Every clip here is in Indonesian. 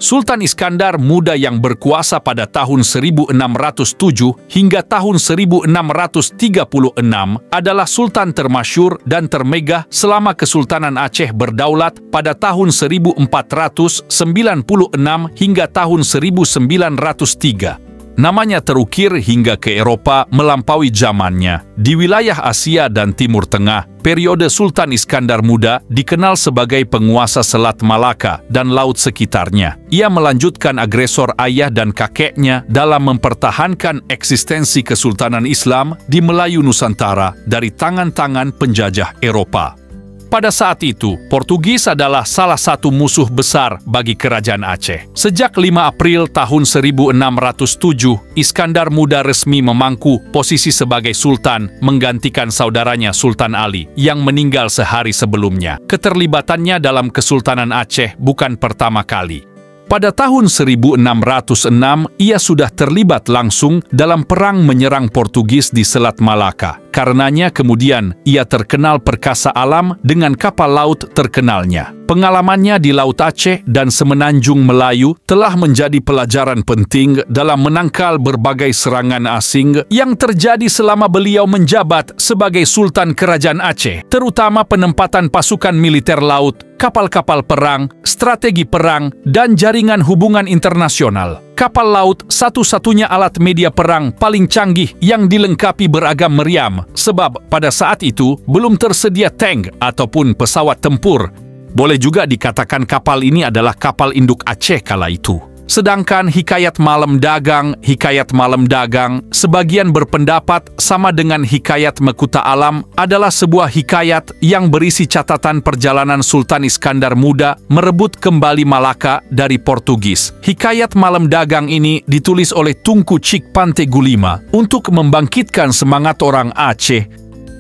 Sultan Iskandar Muda yang berkuasa pada tahun 1607 hingga tahun 1636 adalah sultan termasyhur dan termegah selama Kesultanan Aceh berdaulat pada tahun 1496 hingga tahun 1903. Namanya terukir hingga ke Eropa melampaui zamannya. Di wilayah Asia dan Timur Tengah, periode Sultan Iskandar Muda dikenal sebagai penguasa Selat Malaka dan laut sekitarnya. Ia melanjutkan agresor ayah dan kakeknya dalam mempertahankan eksistensi Kesultanan Islam di Melayu Nusantara dari tangan-tangan penjajah Eropa. Pada saat itu, Portugis adalah salah satu musuh besar bagi Kerajaan Aceh. Sejak 5 April tahun 1607, Iskandar Muda resmi memangku posisi sebagai sultan, menggantikan saudaranya Sultan Ali yang meninggal sehari sebelumnya. Keterlibatannya dalam Kesultanan Aceh bukan pertama kali. Pada tahun 1606, ia sudah terlibat langsung dalam perang menyerang Portugis di Selat Malaka. Karenanya kemudian ia terkenal perkasa alam dengan kapal laut terkenalnya. Pengalamannya di Laut Aceh dan Semenanjung Melayu telah menjadi pelajaran penting dalam menangkal berbagai serangan asing yang terjadi selama beliau menjabat sebagai Sultan Kerajaan Aceh, terutama penempatan pasukan militer laut, kapal-kapal perang, strategi perang, dan jaringan hubungan internasional. Kapal laut satu-satunya alat media perang paling canggih yang dilengkapi beragam meriam, sebab pada saat itu belum tersedia tank ataupun pesawat tempur. Boleh juga dikatakan kapal ini adalah kapal induk Aceh kala itu. Sedangkan Hikayat Malam Dagang, sebagian berpendapat sama dengan Hikayat Mekuta Alam adalah sebuah hikayat yang berisi catatan perjalanan Sultan Iskandar Muda merebut kembali Malaka dari Portugis. Hikayat Malam Dagang ini ditulis oleh Tunku Cik Pante Gulima untuk membangkitkan semangat orang Aceh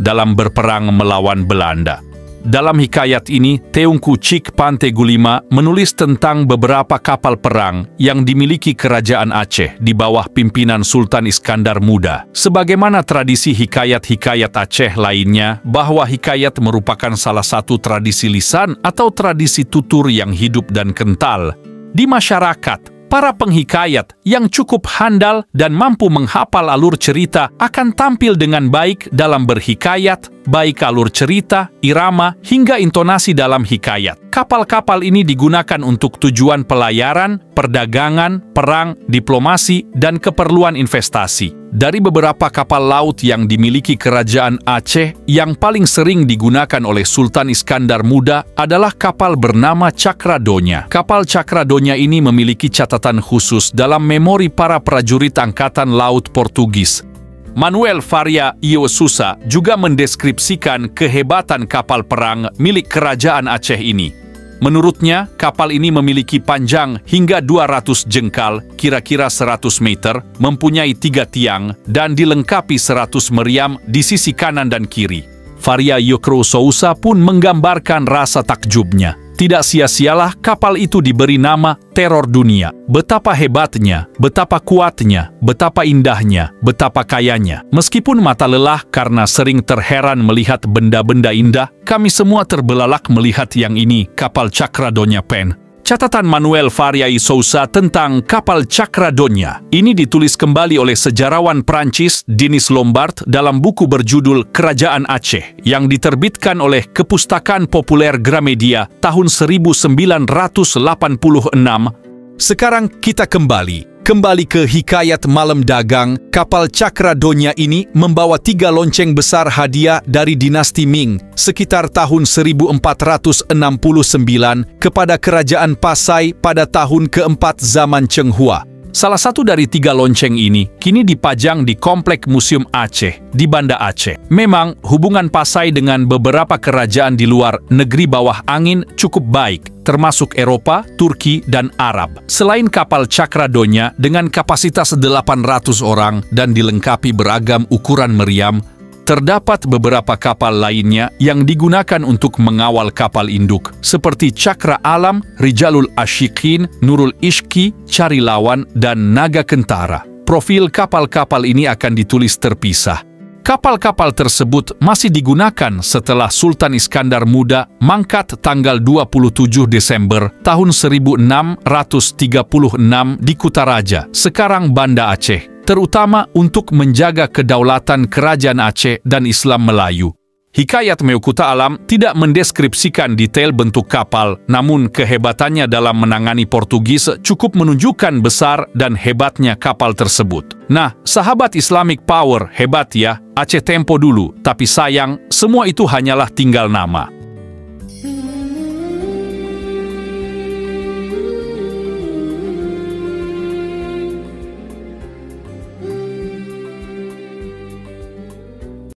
dalam berperang melawan Belanda. Dalam hikayat ini, Teungku Cik Pante Gulima menulis tentang beberapa kapal perang yang dimiliki Kerajaan Aceh di bawah pimpinan Sultan Iskandar Muda. Sebagaimana tradisi hikayat-hikayat Aceh lainnya, bahwa hikayat merupakan salah satu tradisi lisan atau tradisi tutur yang hidup dan kental di masyarakat. Para penghikayat yang cukup handal dan mampu menghafal alur cerita akan tampil dengan baik dalam berhikayat, baik alur cerita, irama, hingga intonasi dalam hikayat. Kapal-kapal ini digunakan untuk tujuan pelayaran, perdagangan, perang, diplomasi, dan keperluan investasi. Dari beberapa kapal laut yang dimiliki Kerajaan Aceh, yang paling sering digunakan oleh Sultan Iskandar Muda adalah kapal bernama Cakradonya. Kapal Cakradonya ini memiliki catatan khusus dalam memori para prajurit Angkatan Laut Portugis. Manuel Faria i Sousa juga mendeskripsikan kehebatan kapal perang milik Kerajaan Aceh ini. Menurutnya, kapal ini memiliki panjang hingga 200 jengkal, kira-kira 100 meter, mempunyai 3 tiang, dan dilengkapi 100 meriam di sisi kanan dan kiri. Faria i Sousa pun menggambarkan rasa takjubnya. Tidak sia-sialah kapal itu diberi nama Teror Dunia. Betapa hebatnya, betapa kuatnya, betapa indahnya, betapa kayanya. Meskipun mata lelah karena sering terheran melihat benda-benda indah, kami semua terbelalak melihat yang ini, kapal Cakradonya Pen. Catatan Manuel Faria i Sousa tentang kapal Cakradonya ini ditulis kembali oleh sejarawan Prancis Denis Lombard dalam buku berjudul Kerajaan Aceh yang diterbitkan oleh Kepustakaan Populer Gramedia tahun 1986. Sekarang kita kembali ke Hikayat Malam Dagang. Kapal Cakradonya ini membawa 3 lonceng besar hadiah dari dinasti Ming sekitar tahun 1469 kepada Kerajaan Pasai pada tahun keempat zaman Cheng Hua. Salah satu dari 3 lonceng ini kini dipajang di Komplek Museum Aceh di Banda Aceh. Memang hubungan Pasai dengan beberapa kerajaan di luar negeri bawah angin cukup baik, termasuk Eropa, Turki, dan Arab. Selain kapal Cakradonya dengan kapasitas 800 orang dan dilengkapi beragam ukuran meriam, terdapat beberapa kapal lainnya yang digunakan untuk mengawal kapal induk, seperti Cakra Alam, Rijalul Ashikin, Nurul Ishki, Carilawan, dan Naga Kentara. Profil kapal-kapal ini akan ditulis terpisah. Kapal-kapal tersebut masih digunakan setelah Sultan Iskandar Muda mangkat tanggal 27 Desember tahun 1636 di Kutaraja, sekarang Banda Aceh, terutama untuk menjaga kedaulatan Kerajaan Aceh dan Islam Melayu. Hikayat Meukuta Alam tidak mendeskripsikan detail bentuk kapal, namun kehebatannya dalam menangani Portugis cukup menunjukkan besar dan hebatnya kapal tersebut. Nah, sahabat Islamic Power, hebat ya, Aceh Tempo dulu, tapi sayang, semua itu hanyalah tinggal nama.